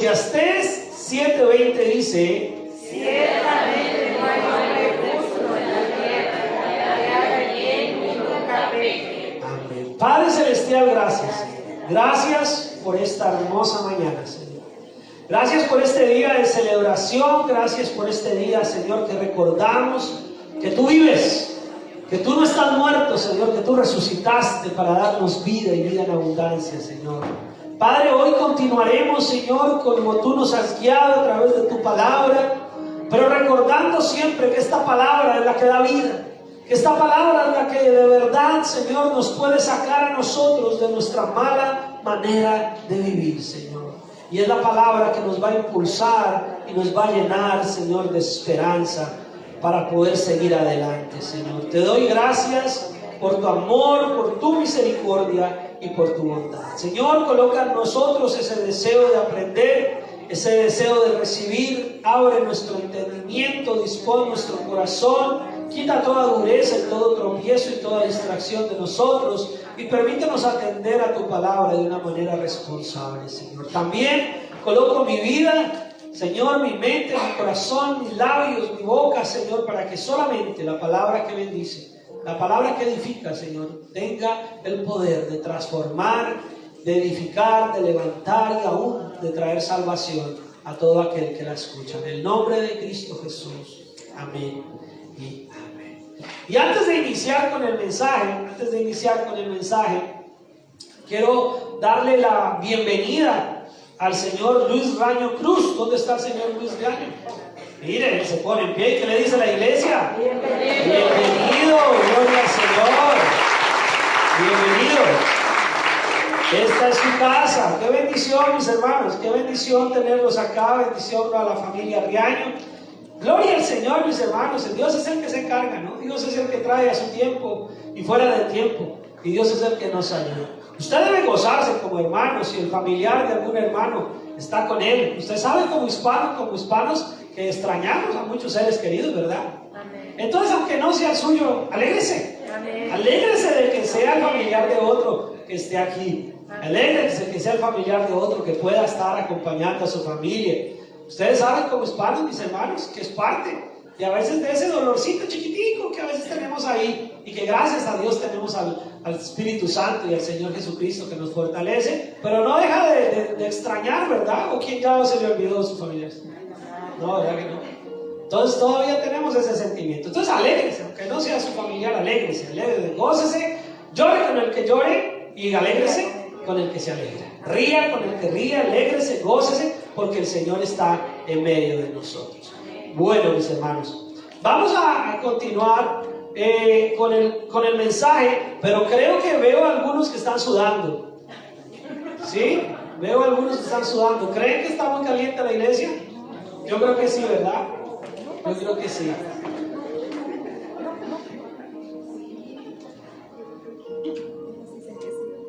Eclesiastés 7:20 dice: ciertamente no hay hombre justo en la tierra que haga bien y nunca peque. Amén. Padre Celestial, gracias. Gracias por esta hermosa mañana, Señor. Gracias por este día de celebración. Gracias por este día, Señor, que recordamos que tú vives, que tú no estás muerto, Señor, que tú resucitaste para darnos vida y vida en abundancia, Señor. Padre, hoy continuaremos, Señor, como tú nos has guiado a través de tu palabra, pero recordando siempre que esta palabra es la que da vida, que esta palabra es la que de verdad, Señor, nos puede sacar a nosotros de nuestra mala manera de vivir, Señor. Y es la palabra que nos va a impulsar y nos va a llenar, Señor, de esperanza para poder seguir adelante, Señor. Te doy gracias por tu amor, por tu misericordia y por tu bondad. Señor, coloca en nosotros ese deseo de aprender, ese deseo de recibir. Abre nuestro entendimiento, dispone nuestro corazón, quita toda dureza y todo tropiezo y toda distracción de nosotros y permítenos atender a tu palabra de una manera responsable, Señor. También coloco mi vida, Señor, mi mente, mi corazón, mis labios, mi boca, Señor, para que solamente la palabra que bendice, la palabra que edifica, Señor, tenga el poder de transformar, de edificar, de levantar y aún de traer salvación a todo aquel que la escucha. En el nombre de Cristo Jesús. Amén y amén. Y antes de iniciar con el mensaje, quiero darle la bienvenida al señor Luis Raño Cruz. ¿Dónde está el señor Luis Raño? Miren, se pone en pie. ¿Qué le dice la iglesia? Bienvenido, gloria al Señor. Bienvenido. Esta es su casa. Qué bendición, mis hermanos. Qué bendición tenerlos acá. Bendición a la familia Riaño. Gloria al Señor, mis hermanos. Dios es el que se encarga, ¿no? Dios es el que trae a su tiempo y fuera de tiempo. Y Dios es el que nos ayuda. Usted debe gozarse como hermano si el familiar de algún hermano está con él. Usted sabe como hispanos, que extrañamos a muchos seres queridos, ¿verdad? Amén. Entonces, aunque no sea el suyo, alégrese. Amén. Alégrese de que sea el familiar de otro que esté aquí. Amén. Alégrese de que sea el familiar de otro que pueda estar acompañando a su familia. Ustedes saben como hispanos, mis hermanos, que es parte y a veces de ese dolorcito chiquitico que a veces tenemos ahí y que gracias a Dios tenemos al Espíritu Santo y al Señor Jesucristo que nos fortalece, pero no deja de extrañar, ¿verdad? ¿O quién ya se le olvidó de sus familiares? No, ¿verdad que no? Entonces todavía tenemos ese sentimiento. Entonces alégrese, aunque no sea su familiar, alégrese, gócese, llore con el que llore y alégrese con el que se alegra. Ría con el que ría, alégrese, gócese, porque el Señor está en medio de nosotros. Bueno, mis hermanos, vamos a continuar con el mensaje, pero creo que veo a algunos que están sudando. ¿Sí? Veo a algunos que están sudando. ¿Creen que está muy caliente la iglesia? Yo creo que sí, ¿verdad? Yo creo que sí.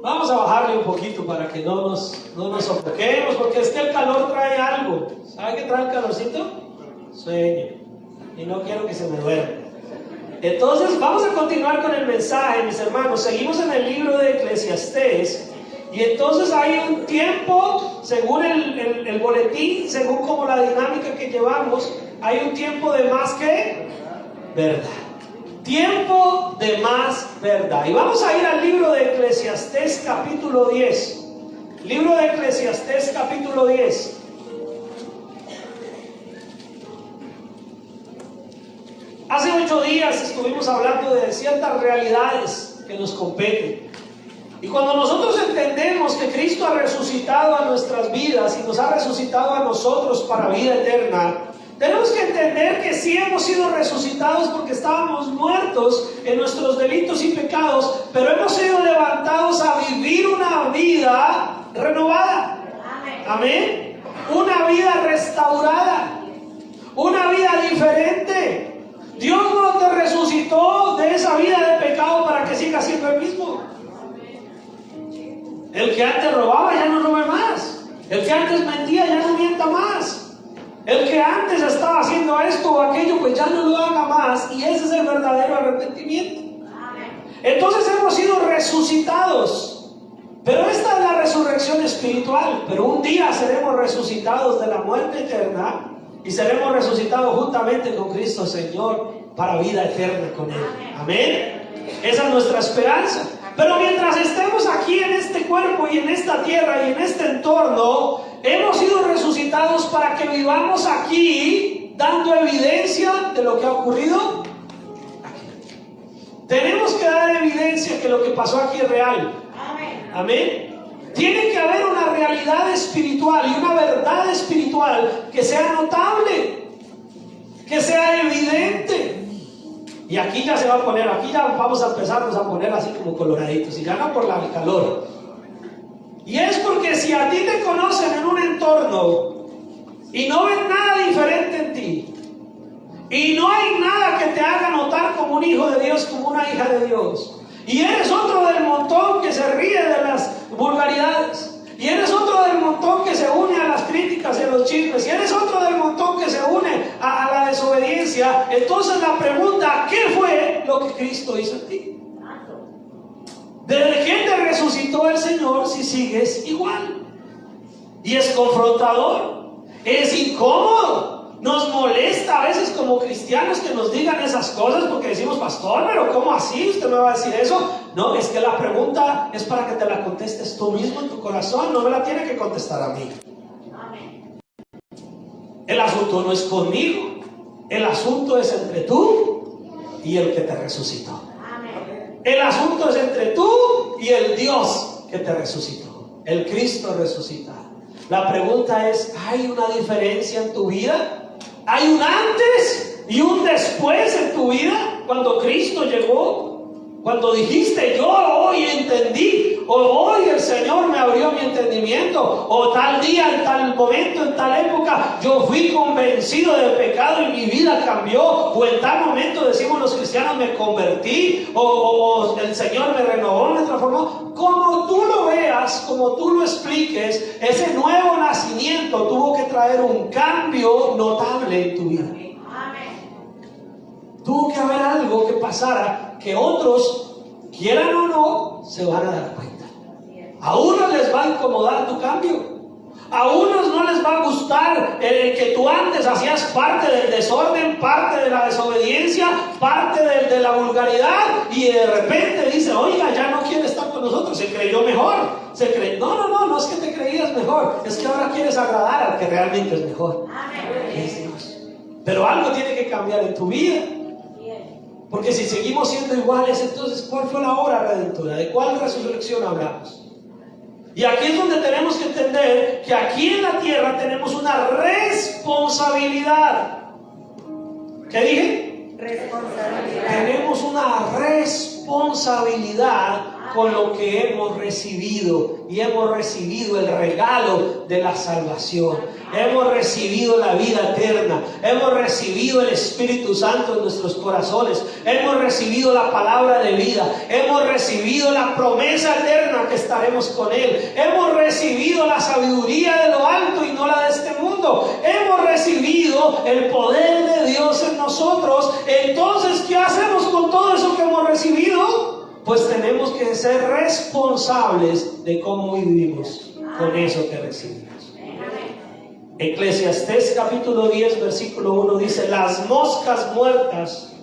Vamos a bajarle un poquito para que no nos sofoquemos, porque es que el calor trae algo. ¿Sabe qué trae el calorcito? Sueño. Y no quiero que se me duerma. Entonces vamos a continuar con el mensaje, mis hermanos. Seguimos en el libro de Eclesiastés. Y entonces hay un tiempo, según el boletín, según como la dinámica que llevamos, hay un tiempo de más que verdad. Tiempo de más verdad. Y vamos a ir al libro de Eclesiastés capítulo 10. Libro de Eclesiastés capítulo 10. Hace 8 días estuvimos hablando de ciertas realidades que nos competen. Y cuando nosotros entendemos que Cristo ha resucitado a nuestras vidas y nos ha resucitado a nosotros para vida eterna, tenemos que entender que sí hemos sido resucitados porque estábamos muertos en nuestros delitos y pecados, pero hemos sido levantados a vivir una vida renovada. Amén. Una vida restaurada, una vida diferente. Dios no te resucitó de esa vida de pecado para que sigas siendo el mismo. El que antes robaba ya no robe más. El que antes mentía ya no mienta más. El que antes estaba haciendo esto o aquello, pues ya no lo haga más. Y ese es el verdadero arrepentimiento. Entonces hemos sido resucitados Pero esta es la resurrección espiritual. Pero un día seremos resucitados de la muerte eterna y seremos resucitados juntamente con Cristo Señor para vida eterna con Él. Amén. Esa es nuestra esperanza. Pero mientras estemos aquí en este cuerpo y en esta tierra y en este entorno, hemos sido resucitados para que vivamos aquí dando evidencia de lo que ha ocurrido aquí. Tenemos que dar evidencia que lo que pasó aquí es real. Amén. Tiene que haber una realidad espiritual y una verdad espiritual que sea notable, que sea evidente. Y aquí ya se va a poner, aquí ya vamos a empezarnos a poner así como coloraditos, y ya no por el calor. Y es porque si a ti te conocen en un entorno y no ven nada diferente en ti, y no hay nada que te haga notar como un hijo de Dios, como una hija de Dios, y eres otro del montón que se ríe de las vulgaridades, y eres otro del montón que se une a las críticas y a los chismes, y eres otro del montón que se une a la desobediencia, entonces la pregunta, ¿qué fue lo que Cristo hizo en ti? ¿Desde qué te resucitó el Señor si sigues igual? Y es confrontador, es incómodo. Nos molesta a veces como cristianos que nos digan esas cosas porque decimos, pastor, pero ¿cómo así? ¿Usted me va a decir eso? No, es que la pregunta es para que te la contestes tú mismo en tu corazón, no me la tiene que contestar a mí. El asunto no es conmigo, el asunto es entre tú y el que te resucitó. El asunto es entre tú y el Dios que te resucitó, el Cristo resucitado. La pregunta es, ¿hay una diferencia en tu vida? ¿Hay un antes y un después en tu vida cuando Cristo llegó? Cuando dijiste, yo hoy entendí, o hoy el Señor me abrió mi entendimiento, o tal día, en tal momento, en tal época, yo fui convencido del pecado y mi vida cambió, o en tal momento decimos los cristianos, me convertí, o el Señor me renovó, me transformó. Como tú lo veas, como tú lo expliques, ese nuevo nacimiento tuvo que traer un cambio notable en tu vida. Tuvo que haber algo que pasara que otros, quieran o no, se van a dar cuenta. A unos les va a incomodar tu cambio. A unos no les va a gustar el que tú antes hacías parte del desorden, parte de la desobediencia, parte de la vulgaridad, y de repente dice, oiga, ya no quiere estar con nosotros, se creyó mejor. No es que te creías mejor, es que ahora quieres agradar al que realmente es mejor. Es Dios. Pero algo tiene que cambiar en tu vida. Porque si seguimos siendo iguales, entonces ¿cuál fue la obra redentora? ¿De cuál resurrección hablamos? Y aquí es donde tenemos que entender que aquí en la tierra tenemos una responsabilidad. ¿Qué dije? Responsabilidad. Tenemos una responsabilidad con lo que hemos recibido, y hemos recibido el regalo de la salvación, hemos recibido la vida eterna, hemos recibido el Espíritu Santo en nuestros corazones, hemos recibido la palabra de vida, hemos recibido la promesa eterna que estaremos con Él, hemos recibido la sabiduría de lo alto y no la de este mundo, hemos recibido el poder de Dios en nosotros. Entonces, ¿qué hacemos con todo eso que hemos recibido? Pues tenemos que ser responsables de cómo vivimos con eso que recibimos. Eclesiastés capítulo 10 versículo 1 dice: las moscas muertas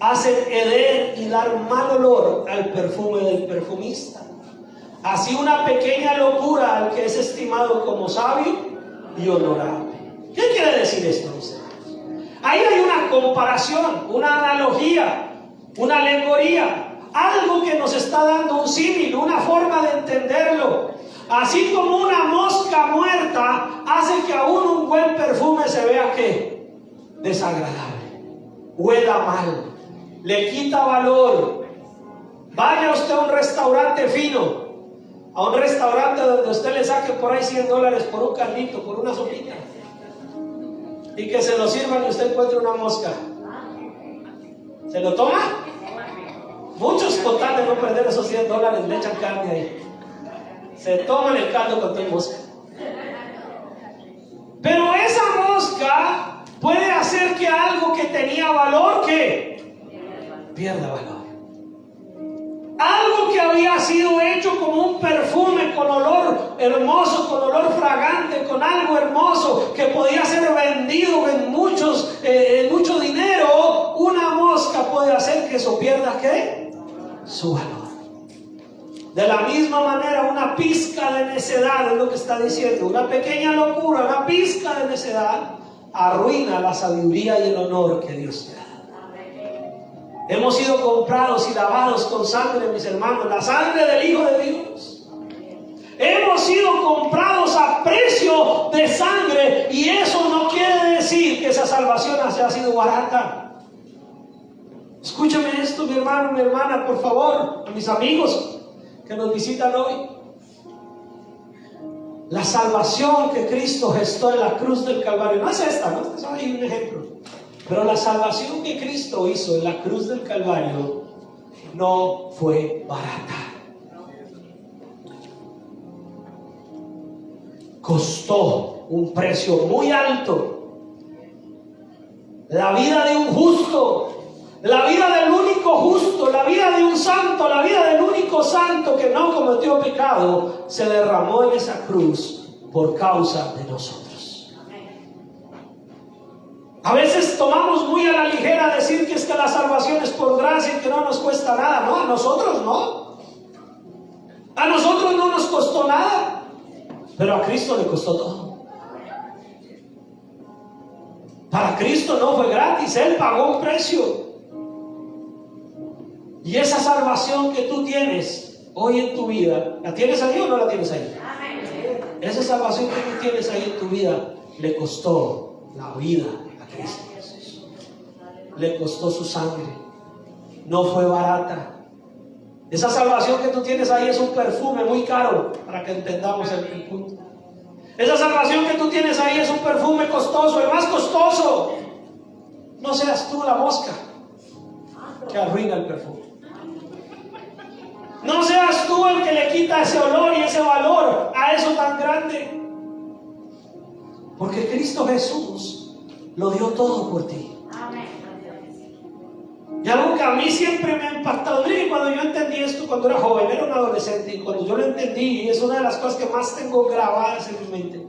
hacen heder y dar mal olor al perfume del perfumista. Así una pequeña locura al que es estimado como sabio y honorable. ¿Qué quiere decir esto, mis hermanos? Ahí hay una comparación, una analogía, una alegoría. Algo que nos está dando un símil, una forma de entenderlo. Así como una mosca muerta hace que aún un buen perfume se vea ¿qué? Desagradable, huela mal, le quita valor. Vaya usted a un restaurante fino, a un restaurante donde usted le saque por ahí $100 por un caldito, por una sopita, y que se lo sirvan y usted encuentre una mosca. ¿Se lo toma? Muchos, con tal de no perder esos $100, le echan carne ahí. Se toman el caldo con tu mosca. Pero esa mosca puede hacer que algo que tenía valor, ¿qué? Pierda valor. Algo que había sido hecho como un perfume con olor hermoso, con olor fragante, con algo hermoso que podía ser vendido en mucho dinero. Una mosca puede hacer que eso pierda ¿qué? Su valor. De la misma manera, una pizca de necedad es lo que está diciendo. Una pequeña locura, una pizca de necedad arruina la sabiduría y el honor que Dios te da. Hemos sido comprados y lavados con sangre, mis hermanos, la sangre del Hijo de Dios. Hemos sido comprados a precio de sangre, y eso no quiere decir que esa salvación haya sido barata. Escúchame esto, mi hermano, mi hermana, por favor, a mis amigos que nos visitan hoy. La salvación que Cristo gestó en la cruz del Calvario, no es esta, ¿no? Eso hay un ejemplo. Pero la salvación que Cristo hizo en la cruz del Calvario no fue barata. Costó un precio muy alto. La vida de un justo, la vida del único justo, la vida de un santo, la vida del único santo que no cometió pecado, se derramó en esa cruz por causa de nosotros. A veces tomamos muy a la ligera decir que es que la salvación es por gracia y que no nos cuesta nada. No, a nosotros no. A nosotros no nos costó nada, pero a Cristo le costó todo. Para Cristo no fue gratis, Él pagó un precio. Y esa salvación que tú tienes hoy en tu vida, ¿la tienes ahí o no la tienes ahí? Esa salvación que tú tienes ahí en tu vida le costó la vida a Cristo Jesús. Le costó su sangre. No fue barata. Esa salvación que tú tienes ahí es un perfume muy caro, para que entendamos el punto. Esa salvación que tú tienes ahí es un perfume costoso, el más costoso. No seas tú la mosca que arruina el perfume. No seas tú el que le quita ese olor y ese valor a eso tan grande. Porque Cristo Jesús lo dio todo por ti. Y algo que a mí siempre me ha impactado, y cuando yo entendí esto cuando era joven, era un adolescente, y cuando yo lo entendí, y es una de las cosas que más tengo grabadas en mi mente.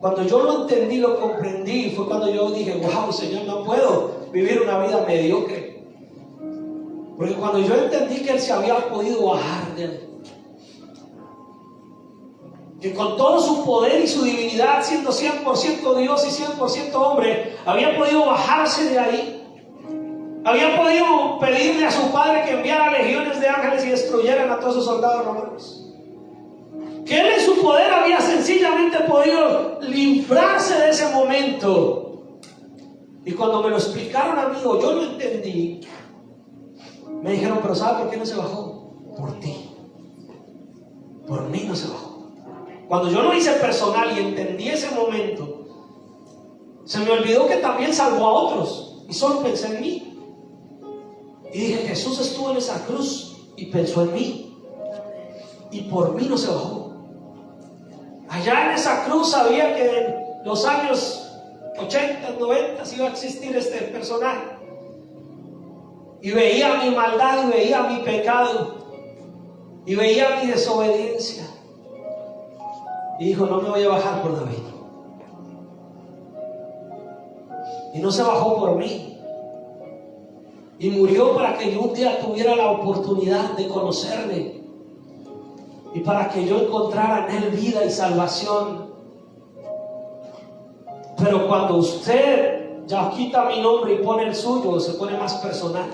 Cuando yo lo entendí, lo comprendí, fue cuando yo dije, wow, Señor, no puedo vivir una vida mediocre. Porque cuando yo entendí que Él se había podido bajar de Él, que con todo su poder y su divinidad, siendo 100% Dios y 100% hombre, había podido bajarse de ahí. Había podido pedirle a su Padre que enviara legiones de ángeles y destruyeran a todos esos soldados romanos. Que Él en su poder había sencillamente podido librarse de ese momento. Y cuando me lo explicaron a mí, o yo lo entendí, me dijeron, pero ¿sabe por qué no se bajó? Por ti. Por mí no se bajó. Cuando yo lo hice personal y entendí ese momento, se me olvidó que también salvó a otros. Y solo pensé en mí. Y dije, Jesús estuvo en esa cruz y pensó en mí. Y por mí no se bajó. Allá en esa cruz sabía que en los años 80, 90 iba a existir este personaje. Y veía mi maldad, y veía mi pecado, y veía mi desobediencia. Y dijo, no me voy a bajar por David. Y no se bajó por mí. Y murió para que yo un día tuviera la oportunidad de conocerle. Y para que yo encontrara en Él vida y salvación. Pero cuando usted ya quita mi nombre y pone el suyo, se pone más personal.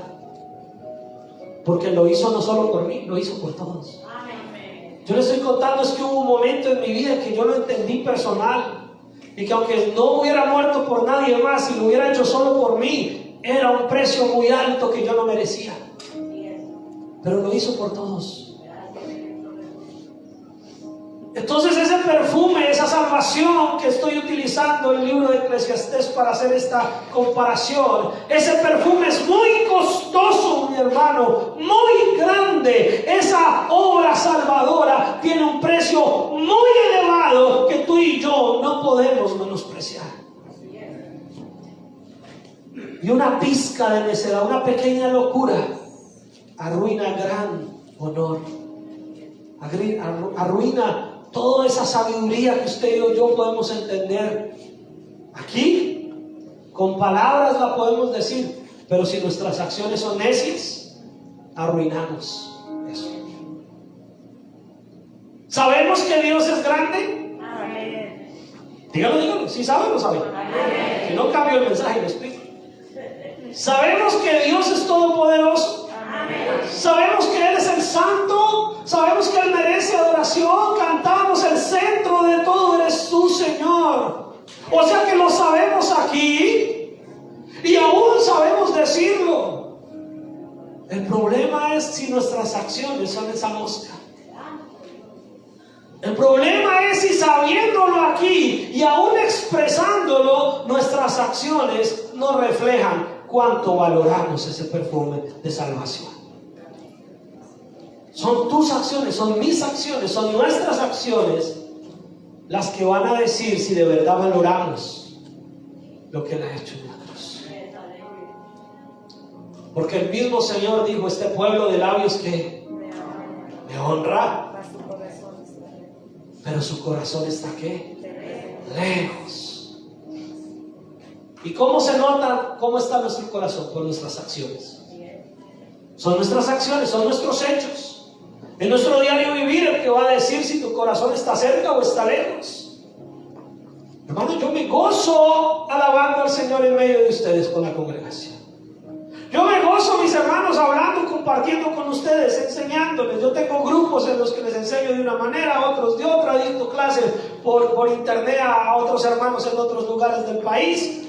Porque lo hizo no solo por mí, lo hizo por todos. Yo le estoy contando es que hubo un momento en mi vida en que yo lo entendí personal. Y que aunque no hubiera muerto por nadie más, y lo hubiera hecho solo por mí, era un precio muy alto que yo no merecía. Pero lo hizo por todos. Entonces ese perfume, esa salvación que estoy utilizando el libro de Eclesiastés para hacer esta comparación, ese perfume es muy costoso, mi hermano, muy grande. Esa obra salvadora tiene un precio muy elevado que tú y yo no podemos menospreciar. Y una pizca de necedad, una pequeña locura, arruina gran honor. Arruina toda esa sabiduría que usted y yo podemos entender. Aquí, con palabras la podemos decir, pero si nuestras acciones son necias, arruinamos eso. ¿Sabemos que Dios es grande? Amén. Dígalo, si sabe o no sabe. Que no cambio el mensaje, lo explico. ¿Sabemos que Dios es todopoderoso? Sabemos que Él es el santo, sabemos que Él merece adoración, cantamos: el centro de todo eres tú, Señor. O sea que lo sabemos aquí y aún sabemos decirlo. El problema es si nuestras acciones son esa mosca. El problema es si sabiéndolo aquí y aún expresándolo, nuestras acciones no reflejan cuánto valoramos ese perfume de salvación. Son tus acciones, son mis acciones, son nuestras acciones las que van a decir si de verdad valoramos lo que Él ha hecho en la cruz. Porque el mismo Señor dijo: este pueblo de labios que me honra, pero su corazón está ¿qué? Lejos. ¿Y cómo se nota cómo está nuestro corazón? Por nuestras acciones. Son nuestras acciones, son nuestros hechos. En nuestro diario vivir el que va a decir si tu corazón está cerca o está lejos. Hermano, yo me gozo alabando al Señor en medio de ustedes con la congregación. Yo me gozo, mis hermanos, hablando, compartiendo con ustedes, enseñándoles. Yo tengo grupos en los que les enseño de una manera, otros de otra, dicto clases por internet a otros hermanos en otros lugares del país.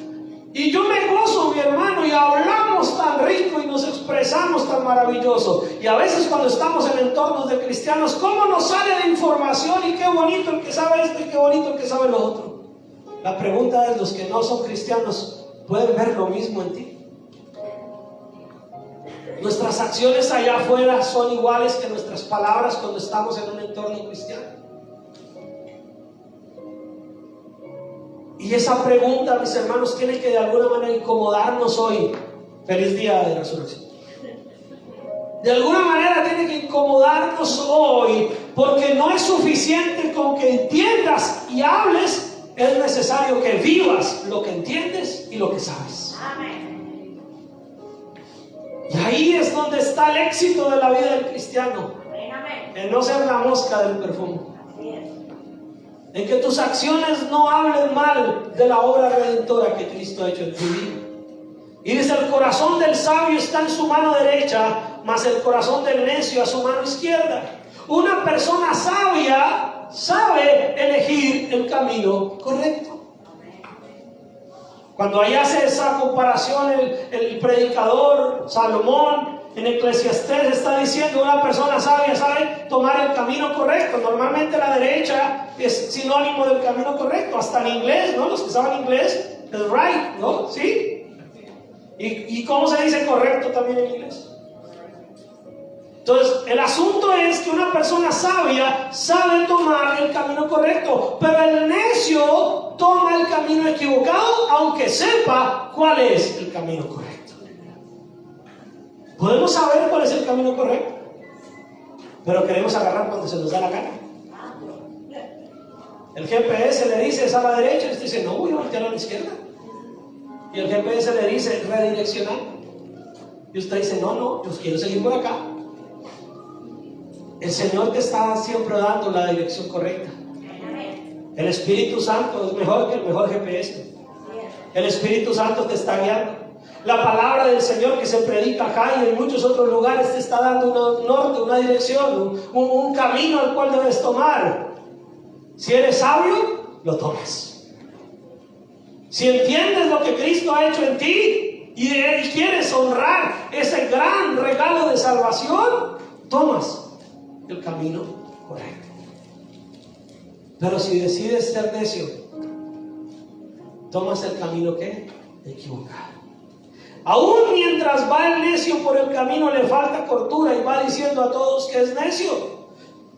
Y yo me gozo, mi hermano, y hablamos tan rico y nos expresamos tan maravilloso. Y a veces cuando estamos en entornos de cristianos, ¿cómo nos sale la información? Y qué bonito el que sabe esto y qué bonito el que sabe lo otro. La pregunta es: ¿los que no son cristianos pueden ver lo mismo en ti? Nuestras acciones allá afuera son iguales que nuestras palabras cuando estamos en un entorno cristiano. Y esa pregunta, mis hermanos, tiene que de alguna manera incomodarnos hoy. Feliz día de resurrección. De alguna manera tiene que incomodarnos hoy, porque no es suficiente con que entiendas y hables, es necesario que vivas lo que entiendes y lo que sabes. Amén. Y ahí es donde está el éxito de la vida del cristiano. Amén. En no ser la mosca del perfume. Así es. En que tus acciones no hablen mal de la obra redentora que Cristo ha hecho en tu vida. Y dice: el corazón del sabio está en su mano derecha, mas el corazón del necio a su mano izquierda. Una persona sabia sabe elegir el camino correcto. Cuando ahí hace esa comparación el predicador Salomón en Eclesiastés, está diciendo: una persona sabia sabe tomar el camino correcto. Normalmente la derecha es sinónimo del camino correcto, hasta en inglés, ¿no? Los que saben inglés, es right, ¿no? ¿Sí? ¿Y cómo se dice correcto también en inglés? Entonces, el asunto es que una persona sabia sabe tomar el camino correcto, pero el necio toma el camino equivocado, aunque sepa cuál es el camino correcto. Podemos saber cuál es el camino correcto, pero queremos agarrar cuando se nos da la gana. El GPS le dice: es a la derecha, y usted dice: no, voy a voltear a la izquierda. Y el GPS le dice: redireccionar. Y usted dice: no, yo quiero seguir por acá. El Señor te está siempre dando la dirección correcta. El Espíritu Santo es mejor que el mejor GPS. El Espíritu Santo te está guiando. La palabra del Señor que se predica acá y en muchos otros lugares te está dando un norte, una dirección, un camino al cual debes tomar. Si eres sabio, lo tomas. Si entiendes lo que Cristo ha hecho en ti y quieres honrar ese gran regalo de salvación, tomas el camino correcto. Pero si decides ser necio, tomas el camino ¿qué? Equivocado. Aún mientras va el necio por el camino, le falta cordura y va diciendo a todos que es necio.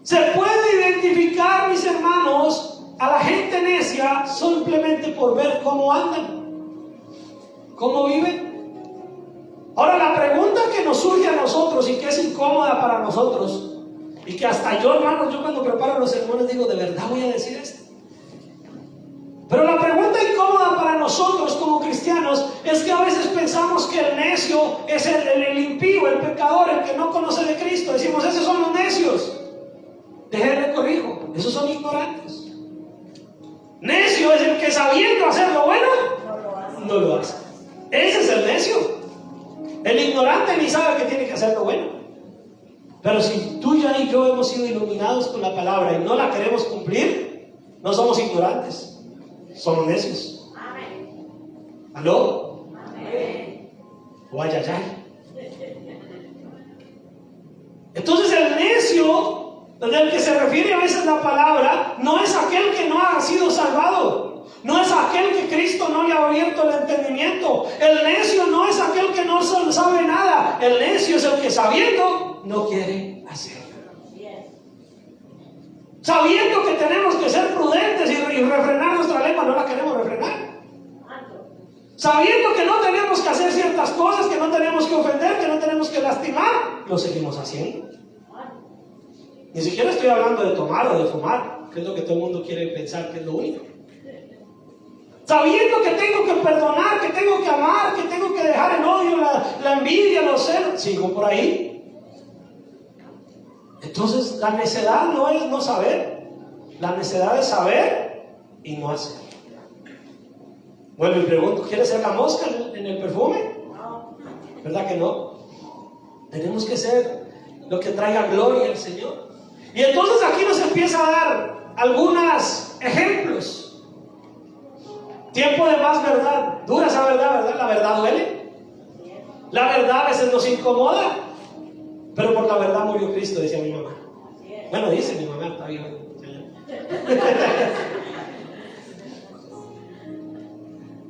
Se puede identificar, mis hermanos, a la gente necia simplemente por ver cómo andan, cómo viven. Ahora, la pregunta que nos surge a nosotros y que es incómoda para nosotros, y que hasta yo, hermanos, yo cuando preparo los sermones digo, ¿de verdad voy a decir esto? Pero la pregunta incómoda para nosotros como cristianos es que a veces pensamos que el necio es el impío, el pecador, el que no conoce de Cristo. Decimos, esos son los necios. Déjenme corrijo, esos son ignorantes. Necio es el que sabiendo hacer lo bueno, no lo hace. Ese es el necio. El ignorante ni sabe que tiene que hacer lo bueno. Pero si tú ya y yo hemos sido iluminados con la palabra y no la queremos cumplir, no somos ignorantes, somos necios. ¿Aló? O ay, ay, ay. Entonces el necio del que se refiere a veces la palabra no es aquel que no ha sido salvado, no es aquel que Cristo no le ha abierto el entendimiento. El necio no es aquel que no sabe nada. El necio es el que sabiendo no quiere hacer. Sabiendo que tenemos que ser prudentes y refrenar nuestra lengua, no la queremos refrenar. Sabiendo que no tenemos que hacer ciertas cosas, que no tenemos que ofender, que no tenemos que lastimar, lo seguimos haciendo. Ni siquiera estoy hablando de tomar o de fumar, que es lo que todo el mundo quiere pensar que es lo único. Sabiendo que tengo que perdonar, que tengo que amar, que tengo que dejar el odio, la envidia, los celos, sigo por ahí. Entonces la necedad no es no saber, la necedad es saber y no hacer. Bueno, y pregunto, ¿quieres ser la mosca en el perfume? ¿Verdad que no? Tenemos que ser lo que traiga gloria al Señor. Y entonces aquí nos empieza a dar algunos ejemplos. Tiempo de más verdad. Dura esa verdad, ¿verdad? La verdad duele. La verdad a veces nos incomoda. Pero por la verdad murió Cristo, decía mi mamá. Bueno, dice mi mamá, está bien.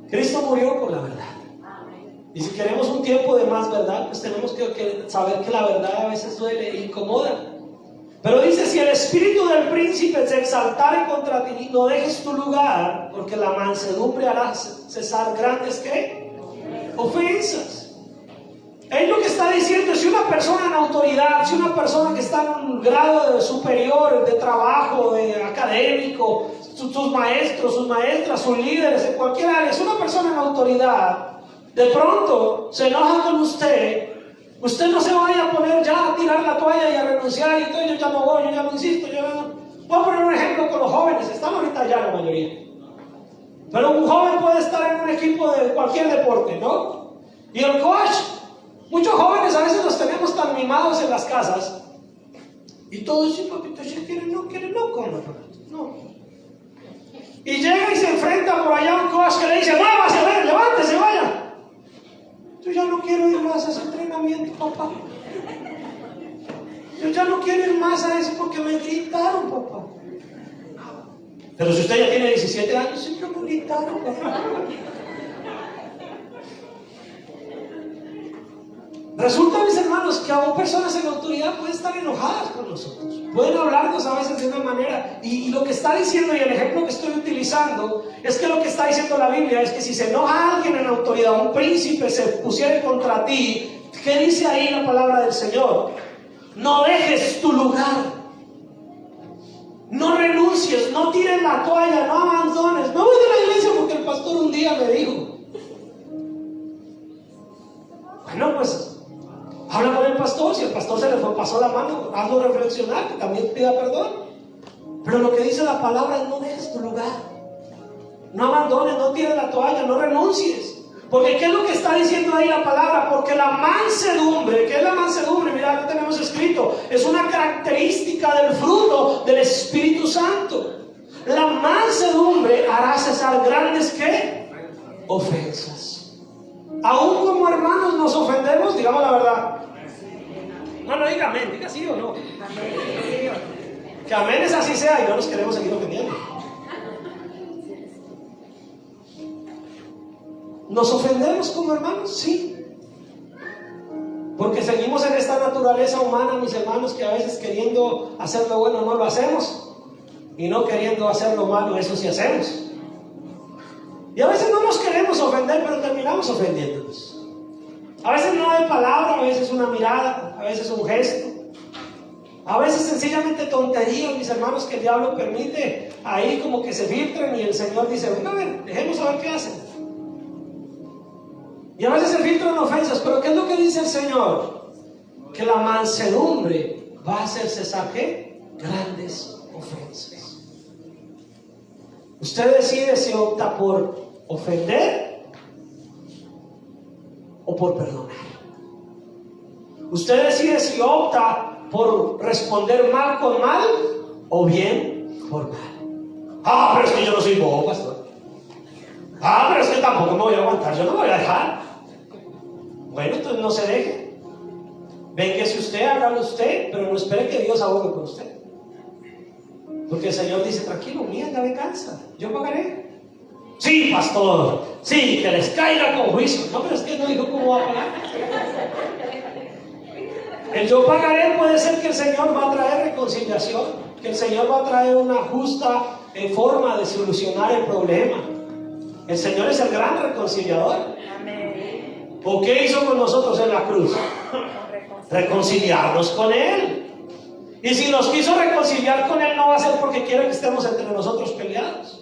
Cristo murió por la verdad. Y si queremos un tiempo de más verdad, pues tenemos que saber que la verdad a veces duele e incomoda. Pero dice, si el espíritu del príncipe se exaltare contra ti, no dejes tu lugar, porque la mansedumbre hará cesar grandes, ¿qué? Ofensas. Él lo que está diciendo es, si una persona en autoridad, si una persona que está en un grado superior de trabajo, de académico, sus maestros, sus maestras, sus líderes, en cualquier área, si una persona en autoridad, de pronto se enoja con usted no se vaya a poner ya a tirar la toalla y a renunciar y todo, yo ya no voy, yo ya no insisto, yo no. Voy a poner un ejemplo con los jóvenes, están ahorita ya la mayoría. Pero un joven puede estar en un equipo de cualquier deporte, ¿no? Y el coach, muchos jóvenes a veces los tenemos tan mimados en las casas. Y todos dicen, papito, si quieren, no, coman, no. Y llega y se enfrenta por allá un coach que le dice, muévase, ven, levántese, vaya. Yo ya no quiero ir más a ese entrenamiento, papá. Yo ya no quiero ir más a eso porque me gritaron, papá. Pero si usted ya tiene 17 años, siempre me gritaron, papá. Resulta, mis hermanos, que aún personas en autoridad pueden estar enojadas con nosotros, pueden hablarnos a veces de una manera, y lo que está diciendo, y el ejemplo que estoy utilizando, es que lo que está diciendo la Biblia es que si se enoja alguien en autoridad, un príncipe se pusiera contra ti, ¿qué dice ahí la palabra del Señor? No dejes tu lugar, no renuncies, no tires la toalla, no abandones. Me voy de la iglesia porque el pastor un día me dijo. Bueno, pues habla con el pastor, si el pastor se le pasó la mano, hazlo reflexionar, que también pida perdón. Pero lo que dice la palabra es no dejes tu lugar, no abandones, no tires la toalla, no renuncies. Porque ¿qué es lo que está diciendo ahí la palabra? Porque la mansedumbre, ¿qué es la mansedumbre? Mira, lo tenemos escrito, es una característica del fruto del Espíritu Santo. La mansedumbre hará cesar grandes, ¿qué? Ofensas. Aún como hermanos nos ofendemos, digamos la verdad. No diga amén, diga sí o no. Que amén es así sea y no nos queremos seguir ofendiendo. ¿Nos ofendemos como hermanos? Sí. Porque seguimos en esta naturaleza humana, mis hermanos, que a veces queriendo hacer lo bueno no lo hacemos. Y no queriendo hacer lo malo, eso sí hacemos. Y a veces no nos queremos ofender, pero terminamos ofendiéndonos. A veces no de palabra, a veces una mirada, a veces un gesto. A veces sencillamente tonterías, mis hermanos, que el diablo permite ahí como que se filtren y el Señor dice, bueno, a ver, dejemos a ver qué hacen. Y a veces se filtran ofensas, pero ¿qué es lo que dice el Señor? Que la mansedumbre va a hacer cesar, ¿qué? Grandes ofensas. Usted decide si opta por ofender o por perdonar. Usted decide si opta por responder mal con mal o bien por mal. Ah, pero es que yo no soy bobo, pastor. Ah, pero es que tampoco me voy a aguantar, yo no me voy a dejar. Bueno, entonces no se deje. Véngase usted, hágalo usted, pero no espere que Dios abogue por usted. Porque el Señor dice, tranquilo, mía la venganza, yo pagaré. Sí, pastor, sí, que les caiga con juicio. No, pero es que no dijo cómo va a pagar. El yo pagaré puede ser que el Señor va a traer reconciliación, que el Señor va a traer una justa forma de solucionar el problema. El Señor es el gran reconciliador. Amén. ¿O qué hizo con nosotros en la cruz? Reconciliarnos con Él. Y si nos quiso reconciliar con Él, no va a ser porque quiere que estemos entre nosotros peleados.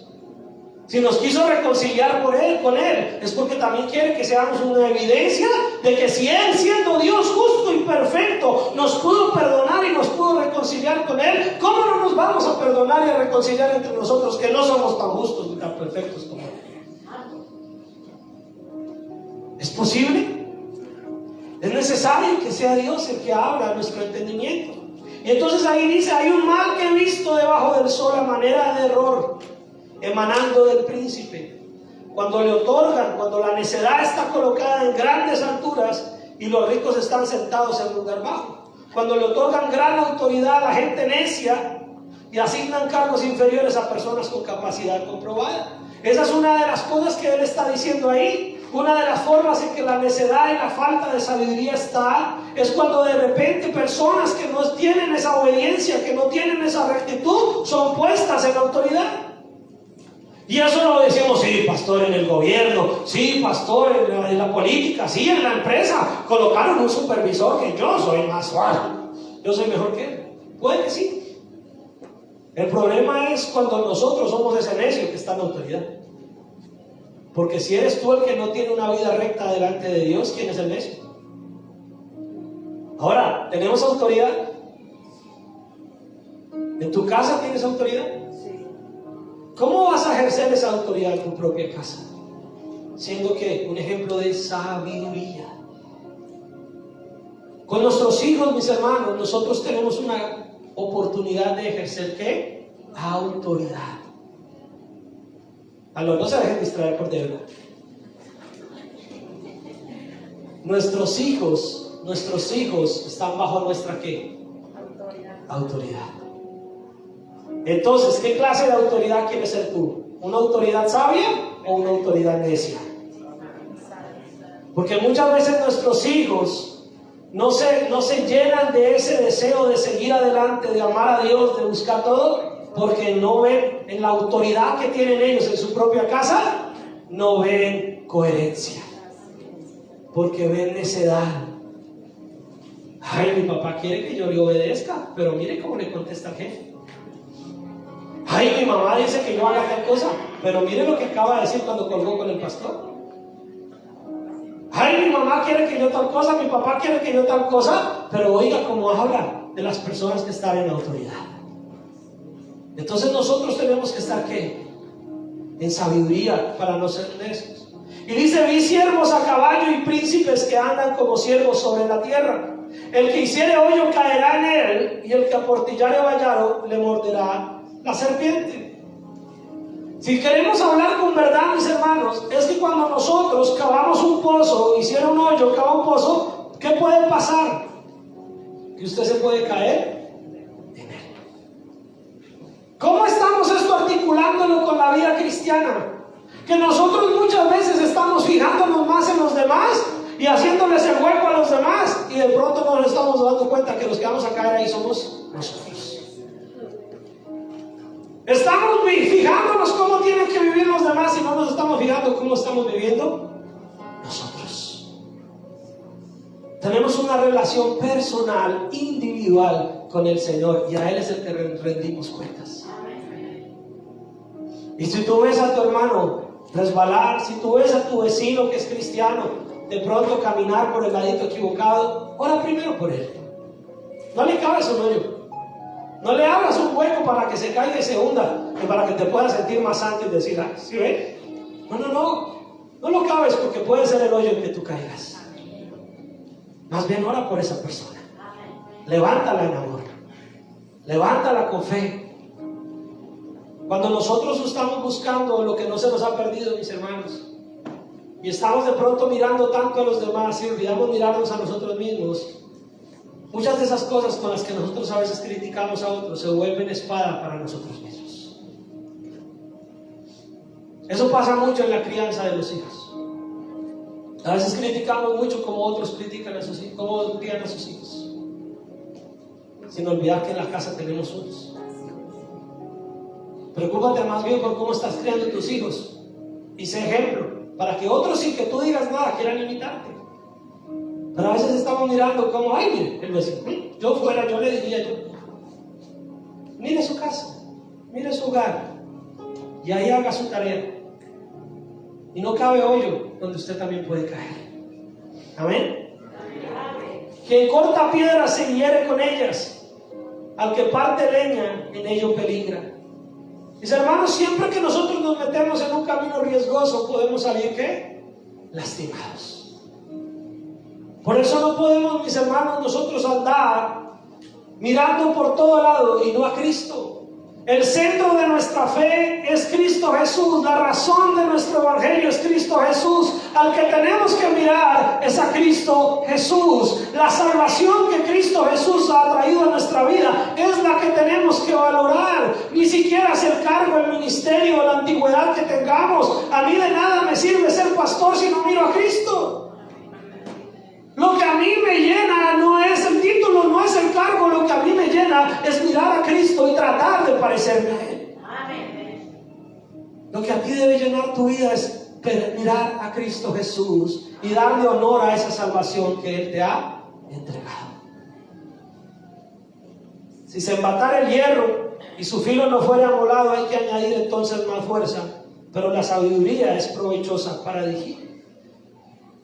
Si nos quiso reconciliar con Él, es porque también quiere que seamos una evidencia de que si Él, siendo Dios justo y perfecto, nos pudo perdonar y nos pudo reconciliar con Él, ¿cómo no nos vamos a perdonar y a reconciliar entre nosotros que no somos tan justos ni tan perfectos como Él? ¿Es posible? Es necesario que sea Dios el que abra nuestro entendimiento. Y entonces ahí dice, hay un mal que he visto debajo del sol a manera de error, emanando del príncipe. Cuando le otorgan, cuando la necedad está colocada en grandes alturas y los ricos están sentados en un lugar bajo. Cuando le otorgan gran autoridad a la gente necia y asignan cargos inferiores a personas con capacidad comprobada. Esa es una de las cosas que él está diciendo ahí. Una de las formas en que la necedad y la falta de sabiduría está es cuando de repente personas que no tienen esa obediencia, que no tienen esa rectitud, son puestas en autoridad. Y eso lo decimos, sí, pastor, en el gobierno, sí, pastor, en la política, sí, en la empresa. Colocaron un supervisor que yo soy más suave, yo soy mejor que él. Puede que sí. El problema es cuando nosotros somos ese necio que está en autoridad. Porque si eres tú el que no tiene una vida recta delante de Dios, ¿quién es el necio? Ahora, ¿tenemos autoridad? ¿En tu casa tienes autoridad? Sí. ¿Cómo vas a ejercer esa autoridad en tu propia casa? Siendo que un ejemplo de sabiduría. Con nuestros hijos, mis hermanos, nosotros tenemos una oportunidad de ejercer ¿qué? Autoridad. Aló, no se dejen distraer por de verdad. Nuestros hijos están bajo nuestra ¿qué? Autoridad. Entonces, ¿qué clase de autoridad quieres ser tú? ¿Una autoridad sabia o una autoridad necia? Porque muchas veces nuestros hijos no se llenan de ese deseo de seguir adelante, de amar a Dios, de buscar todo, porque no ven en la autoridad que tienen ellos en su propia casa, no ven coherencia, porque ven necedad. Ay, mi papá quiere que yo le obedezca, pero mire cómo le contesta al jefe. Ay, mi mamá dice que yo haga tal cosa, pero mire lo que acaba de decir cuando colgó con el pastor. Ay, mi mamá quiere que yo tal cosa, mi papá quiere que yo tal cosa, pero oiga cómo habla de las personas que están en autoridad. Entonces nosotros tenemos que estar ¿qué? En sabiduría para no ser necios. Y dice, vi siervos a caballo y príncipes que andan como siervos sobre la tierra. El que hiciere hoyo caerá en él, y el que aportillare vallado le morderá la serpiente. Si queremos hablar con verdad, mis hermanos, es que cuando nosotros cavamos un pozo, hiciera un hoyo, cava un pozo, ¿qué puede pasar? Que usted se puede caer. ¿Cómo estamos esto articulándolo con la vida cristiana? Que nosotros muchas veces estamos fijándonos más en los demás y haciéndoles el hueco a los demás, y de pronto nos estamos dando cuenta que los que vamos a caer ahí somos nosotros. Estamos fijándonos cómo tienen que vivir los demás y no nos estamos fijando cómo estamos viviendo nosotros. Tenemos una relación personal, individual con el Señor, y a Él es el que rendimos cuentas. Y si tú ves a tu hermano resbalar, si tú ves a tu vecino que es cristiano de pronto caminar por el ladito equivocado, ora primero por él. No le cabes un hoyo, no le abras un hueco para que se caiga y se hunda, que para que te puedas sentir más santo y decir, ah, ¿sí ven? No lo cabes, porque puede ser el hoyo en que tú caigas. Más bien ora por esa persona, levántala en amor, levántala con fe. Cuando nosotros estamos buscando lo que no se nos ha perdido, mis hermanos, y estamos de pronto mirando tanto a los demás y olvidamos mirarnos a nosotros mismos, muchas de esas cosas con las que nosotros a veces criticamos a otros se vuelven espada para nosotros mismos. Eso pasa mucho en la crianza de los hijos. A veces criticamos mucho como otros critican a sus hijos, cómo crían a sus hijos, sin olvidar que en la casa tenemos unos. Preocúpate más bien por cómo estás criando a tus hijos y sé ejemplo para que otros, sin que tú digas nada, quieran imitarte. Pero a veces estamos mirando como, ay, mire, el vecino, yo fuera, yo le diría, mire su casa, mire su hogar, y ahí haga su tarea. Y no cabe hoyo donde usted también puede caer. Amén. Quien corta piedras se hiere con ellas, al que parte leña en ello peligra. Mis hermanos, siempre que nosotros nos metemos en un camino riesgoso, podemos salir, ¿qué? Lastimados. Por eso no podemos, mis hermanos, nosotros andar mirando por todo lado y no a Cristo. El centro de nuestra fe es Cristo Jesús. La razón de nuestro evangelio es Cristo Jesús. Al que tenemos que mirar es a Cristo Jesús. La salvación que Cristo Jesús ha traído a nuestra vida es la que tenemos que valorar. Ni siquiera es el cargo, el ministerio, la antigüedad que tengamos. A mí de nada me sirve ser pastor si no miro a Cristo. Lo que a mí me llena no es el título, no es el cargo. Lo que a mí me llena es mirar a Cristo y tratar de parecerme a Él. Lo que a ti debe llenar tu vida es mirar a Cristo Jesús y darle honor a esa salvación que Él te ha entregado. Si se embatara el hierro y su filo no fuera amolado, hay que añadir entonces más fuerza, pero la sabiduría es provechosa para dirigir.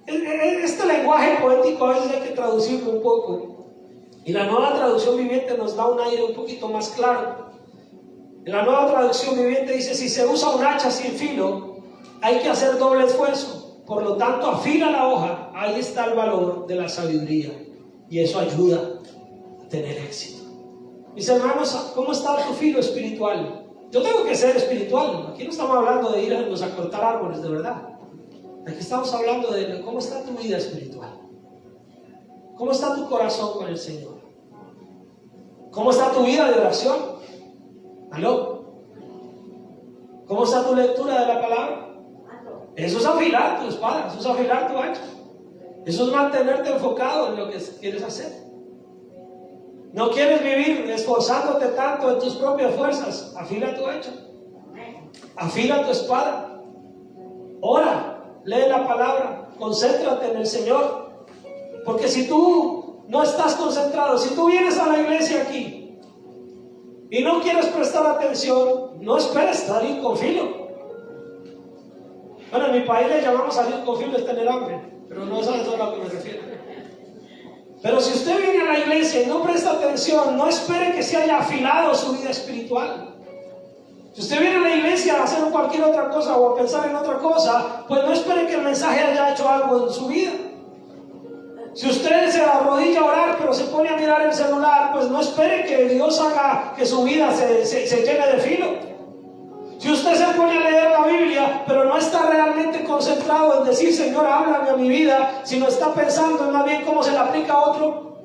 Este lenguaje poético a veces hay que traducirlo un poco, y la Nueva Traducción Viviente nos da un aire un poquito más claro. En la Nueva Traducción Viviente dice: si se usa un hacha sin filo, hay que hacer doble esfuerzo. Por lo tanto, afila la hoja. Ahí está el valor de la sabiduría, y eso ayuda a tener éxito. Mis hermanos, ¿cómo está tu filo espiritual? Yo tengo que ser espiritual. Aquí no estamos hablando de irnos a cortar árboles, de verdad. Aquí estamos hablando de cómo está tu vida espiritual. ¿Cómo está tu corazón con el Señor? ¿Cómo está tu vida de oración? ¿Aló? ¿Cómo está tu lectura de la palabra? Eso es afilar tu espada, eso es afilar tu hacha. Eso es mantenerte enfocado en lo que quieres hacer. No quieres vivir esforzándote tanto en tus propias fuerzas. Afila tu hacha. Afila tu espada. Ora. Lee la palabra, concéntrate en el Señor, porque si tú no estás concentrado, si tú vienes a la iglesia aquí y no quieres prestar atención, no esperes salir con filo. Bueno, en mi país le llamamos salir con filo es tener hambre, pero no es a eso a lo que me refiero. Pero si usted viene a la iglesia y no presta atención, no espere que se haya afilado su vida espiritual. Si usted viene a la iglesia a hacer cualquier otra cosa o a pensar en otra cosa, pues no espere que el mensaje haya hecho algo en su vida. Si usted se arrodilla a orar pero se pone a mirar el celular, pues no espere que Dios haga que su vida se llene de filo. Si usted se pone a leer la Biblia pero no está realmente concentrado en decir: Señor, háblame a mi vida, sino está pensando en más bien cómo se le aplica a otro,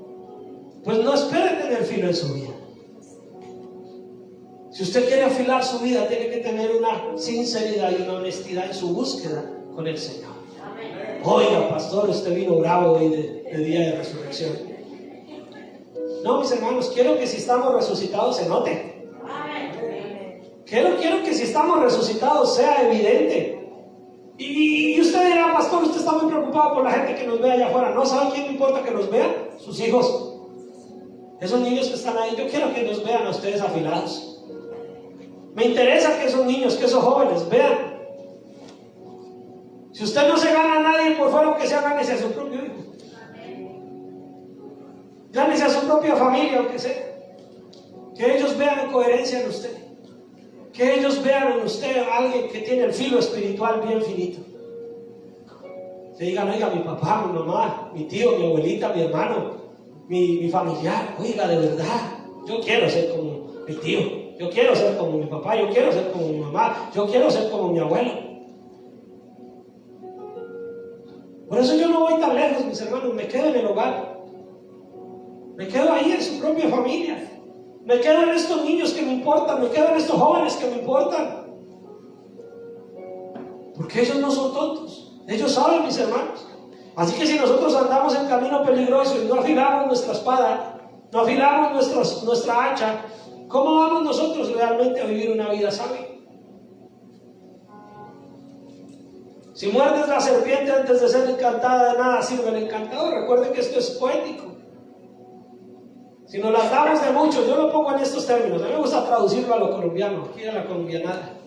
pues no espere tener filo en su vida. Si usted quiere afilar su vida, tiene que tener una sinceridad y una honestidad en su búsqueda con el Señor. Oiga, pastor, usted vino bravo hoy de día de resurrección. No, mis hermanos, quiero que si estamos resucitados se note. Quiero que si estamos resucitados sea evidente. Y usted dirá: pastor, pastor, usted está muy preocupado por la gente que nos ve allá afuera. ¿No sabe quién le importa que nos vean? Sus hijos. Esos niños que están ahí, yo quiero que nos vean a ustedes afilados. Me interesa que esos niños, que esos jóvenes vean. Si usted no se gana a nadie por fuera, que sea, gánese a su propio hijo. Gánese a su propia familia, aunque sea. Que ellos vean coherencia en usted. Que ellos vean en usted a alguien que tiene el filo espiritual bien finito. Que digan, oiga, mi papá, mi mamá, mi tío, mi abuelita, mi hermano, mi familiar, oiga, de verdad, yo quiero ser como mi tío, yo quiero ser como mi papá, yo quiero ser como mi mamá, yo quiero ser como mi abuelo. Por eso yo no voy tan lejos, mis hermanos, me quedo en el hogar. Me quedo ahí en su propia familia. Me quedo en estos niños que me importan, me quedo en estos jóvenes que me importan. Porque ellos no son tontos, ellos saben, mis hermanos. Así que si nosotros andamos en camino peligroso y no afilamos nuestra espada, no afilamos nuestra hacha, ¿cómo vamos nosotros realmente a vivir una vida sabia? Si muerdes la serpiente antes de ser encantada, de nada sirve el encantador. Recuerden que esto es poético. Si nos las damos de mucho, yo lo pongo en estos términos, a mí me gusta traducirlo a lo colombiano, aquí a la colombianada.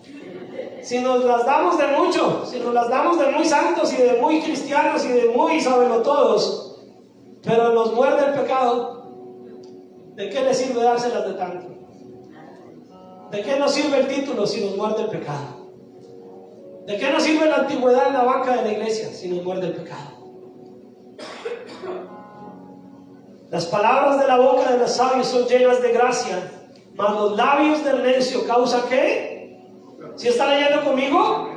Si nos las damos de mucho, si nos las damos de muy santos y de muy cristianos y de muy sabelotodos, pero nos muerde el pecado, ¿de qué le sirve dárselas de tanto? ¿De qué nos sirve el título si nos muerde el pecado? ¿De qué nos sirve la antigüedad en la banca de la iglesia si nos muerde el pecado? Las palabras de la boca de los sabios son llenas de gracia, mas los labios del necio causan ¿qué? ¿Sí está leyendo conmigo?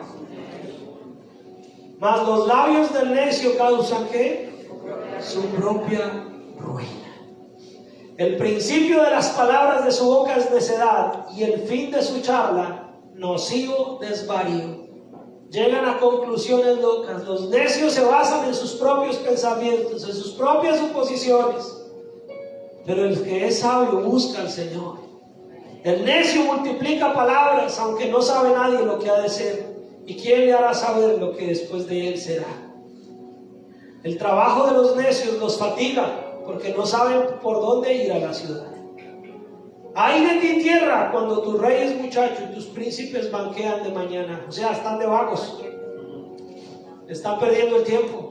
Mas los labios del necio causan ¿qué? Su propia ruina. El principio de las palabras de su boca es necedad, y el fin de su charla, nocivo desvarío. Llegan a conclusiones locas. Los necios se basan en sus propios pensamientos, en sus propias suposiciones. Pero el que es sabio busca al Señor. El necio multiplica palabras, aunque no sabe nadie lo que ha de ser. ¿Y quién le hará saber lo que después de él será? El trabajo de los necios los fatiga, porque no saben por dónde ir a la ciudad. Ay de ti tierra, cuando tu rey es muchacho y tus príncipes banquean de mañana. O sea, están de vagos, están perdiendo el tiempo.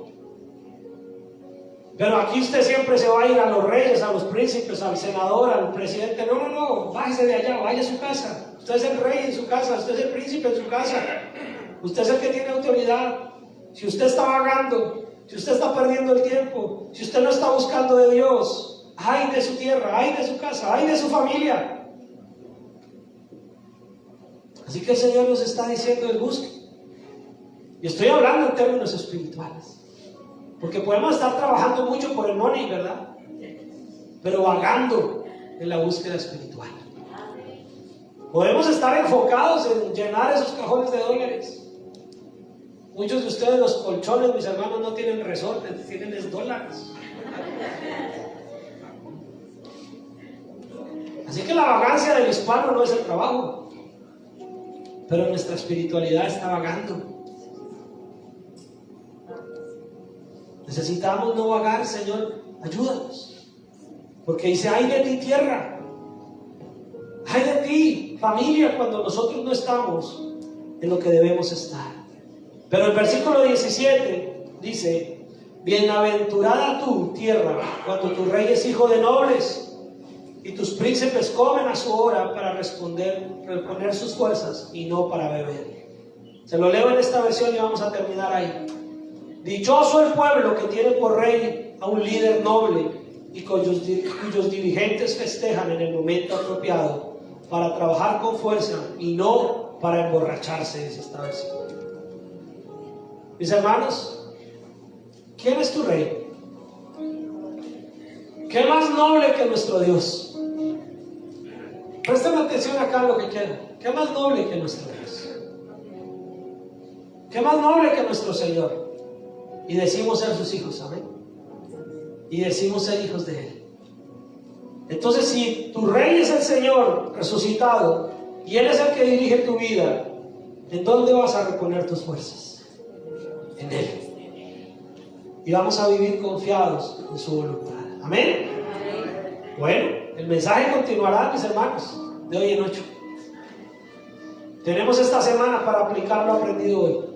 Pero aquí usted siempre se va a ir a los reyes, a los príncipes, al senador, al presidente. No, bájese de allá, vaya a su casa. Usted es el rey en su casa, usted es el príncipe en su casa. Usted es el que tiene autoridad. Si usted está vagando, si usted está perdiendo el tiempo, si usted no está buscando de Dios, ay de su tierra, ay de su casa, ay de su familia. Así que el Señor nos está diciendo el busque. Y estoy hablando en términos espirituales. Porque podemos estar trabajando mucho por el money, ¿verdad? Pero vagando en la búsqueda espiritual. Podemos estar enfocados en llenar esos cajones de dólares. Muchos de ustedes, los colchones, mis hermanos, no tienen resortes, tienen dólares. Así que la vagancia del hispano no es el trabajo, pero nuestra espiritualidad está vagando. Necesitamos no vagar, Señor, ayúdanos. Porque dice, ay de ti tierra, ay de ti familia, cuando nosotros no estamos en lo que debemos estar. Pero el versículo 17 dice, bienaventurada tú tierra, cuando tu rey es hijo de nobles y tus príncipes comen a su hora para reponer sus fuerzas y no para beber. Se lo leo en esta versión y vamos a terminar ahí. Dichoso el pueblo que tiene por rey a un líder noble y cuyos dirigentes festejan en el momento apropiado para trabajar con fuerza y no para emborracharse, dice esta versión. Mis hermanos, ¿quién es tu rey? ¿Qué más noble que nuestro Dios? Presten atención acá a lo que queda. ¿Qué más noble que nuestro Dios? ¿Qué más noble que nuestro Señor? Y decimos ser sus hijos, amén. Y decimos ser hijos de Él. Entonces, si tu rey es el Señor resucitado y Él es el que dirige tu vida, ¿en dónde vas a reponer tus fuerzas? En Él. y vamos a vivir confiados en su voluntad. Amén. Bueno, el mensaje continuará, mis hermanos, de hoy en 8. Tenemos esta semana para aplicar lo aprendido hoy.